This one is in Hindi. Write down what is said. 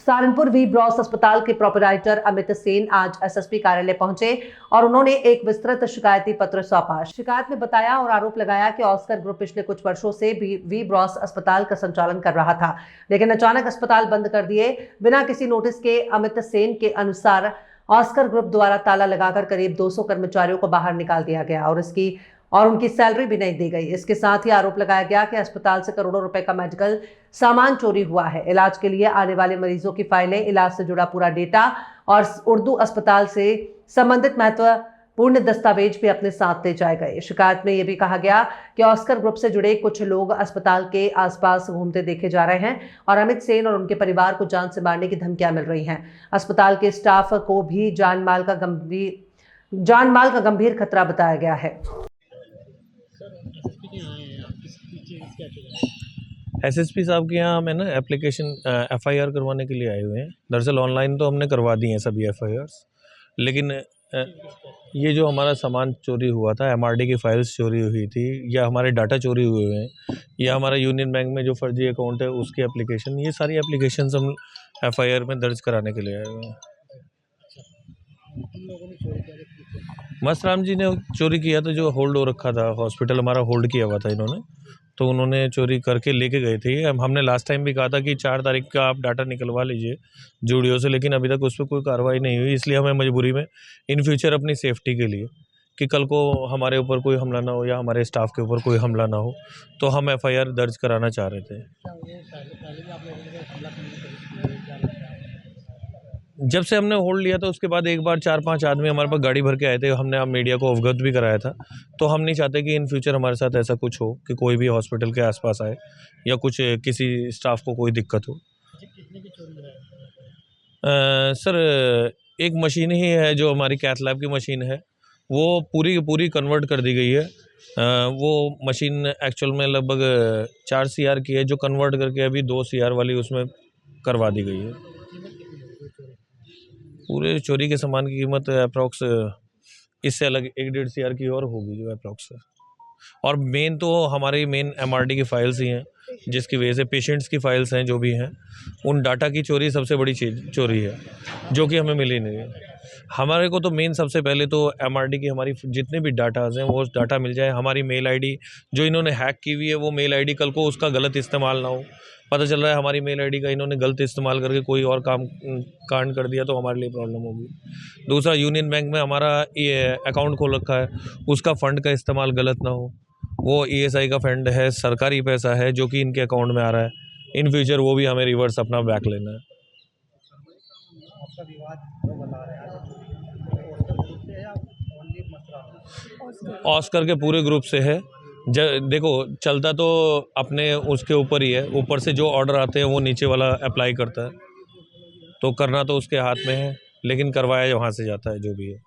सहारनपुर वी ब्रॉस अस्पताल के प्रोपराइटर अमित सेन आज एसएसपी कार्यालय पहुंचे और उन्होंने एक विस्तृत शिकायती पत्र सौंपा। शिकायत में बताया और आरोप लगाया कि ऑस्कर ग्रुप पिछले कुछ वर्षों से वी ब्रॉस अस्पताल का संचालन कर रहा था, लेकिन अचानक अस्पताल बंद कर दिए बिना किसी नोटिस के। अमित सेन के अनुसार ऑस्कर ग्रुप द्वारा ताला लगाकर करीब 200 कर्मचारियों को बाहर निकाल दिया गया और उनकी सैलरी भी नहीं दी गई। इसके साथ ही आरोप लगाया गया कि अस्पताल से करोड़ों रुपए का मेडिकल सामान चोरी हुआ है। इलाज के लिए आने वाले मरीजों की फाइलें, इलाज से जुड़ा पूरा डेटा और उर्दू अस्पताल से संबंधित महत्वपूर्ण दस्तावेज भी अपने साथ ले जाए गए। शिकायत में यह भी कहा गया कि ऑस्कर ग्रुप से जुड़े कुछ लोग अस्पताल के आसपास घूमते देखे जा रहे हैं और अमित सेन और उनके परिवार को जान से मारने की धमकियां मिल रही हैं। अस्पताल के स्टाफ को भी जान माल का गंभीर खतरा बताया गया है। एसएसपी साहब के यहाँ हमें ना एप्लीकेशन एफआईआर करवाने के लिए आए हुए हैं। दरअसल ऑनलाइन तो हमने करवा दी हैं सभी एफआईआर्स, लेकिन ये जो हमारा सामान चोरी हुआ था, एमआरडी की फाइल्स चोरी हुई थी या हमारे डाटा चोरी हुए हैं या हमारा यूनियन बैंक में जो फर्जी अकाउंट है उसकी एप्लीकेशन, ये सारी एप्लीकेशंस हम एफआईआर में दर्ज कराने के लिए आए हुए हैं। मस्तराम जी ने चोरी किया था, जो होल्ड हो रखा था, हॉस्पिटल हमारा होल्ड किया हुआ था इन्होंने, तो उन्होंने चोरी करके लेके गए थे। हमने लास्ट टाइम भी कहा था कि 4 तारीख का आप डाटा निकलवा लीजिए जूडियो से, लेकिन अभी तक उस पर कोई कार्रवाई नहीं हुई। इसलिए हमें मजबूरी में इन फ्यूचर अपनी सेफ्टी के लिए कि कल को हमारे ऊपर कोई हमला ना हो या हमारे स्टाफ के ऊपर कोई हमला ना हो, तो हम एफआईआर दर्ज कराना चाह रहे थे। जब से हमने होल्ड लिया था उसके बाद एक बार 4-5 आदमी हमारे पास गाड़ी भर के आए थे, हमने अब मीडिया को अवगत भी कराया था। तो हम नहीं चाहते कि इन फ्यूचर हमारे साथ ऐसा कुछ हो कि कोई भी हॉस्पिटल के आसपास आए या कुछ किसी स्टाफ को कोई दिक्कत हो। सर, एक मशीन ही है जो हमारी कैथ लैब की मशीन है, वो पूरी कन्वर्ट कर दी गई है। वो मशीन एक्चुअल में लगभग 4 CR की है, जो कन्वर्ट करके अभी 2 CR वाली उसमें करवा दी गई है। पूरे चोरी के सामान की कीमत अप्रॉक्स इससे अलग 1-1.5 CR की और होगी जो अप्रॉक्स है। और मेन तो हमारी मेन एमआरडी की फाइल्स ही हैं, जिसकी वजह से पेशेंट्स की फाइल्स हैं जो भी हैं, उन डाटा की चोरी सबसे बड़ी चोरी है जो कि हमें मिली नहीं है। हमारे को तो मेन सबसे पहले तो एमआरडी की हमारी जितने भी डाटाज हैं वो डाटा मिल जाए। हमारी मेल आईडी जो इन्होंने हैक की हुई है, वो मेल आईडी कल को उसका गलत इस्तेमाल ना हो। पता चल रहा है हमारी मेल आईडी का इन्होंने गलत इस्तेमाल करके कोई और कांड कर दिया तो हमारे लिए प्रॉब्लम होगी। दूसरा, यूनियन बैंक में हमारा ये अकाउंट खोल रखा है, उसका फ़ंड का इस्तेमाल गलत ना हो। वो ईएसआई का फंड है, सरकारी पैसा है जो कि इनके अकाउंट में आ रहा है। इन फ्यूचर वो भी हमें रिवर्स अपना बैक लेना है। ऑस्कर के पूरे ग्रुप से है। देखो, चलता तो अपने उसके ऊपर ही है, ऊपर से जो ऑर्डर आते हैं वो नीचे वाला अप्लाई करता है, तो करना तो उसके हाथ में है, लेकिन करवाया वहाँ से जाता है जो भी है।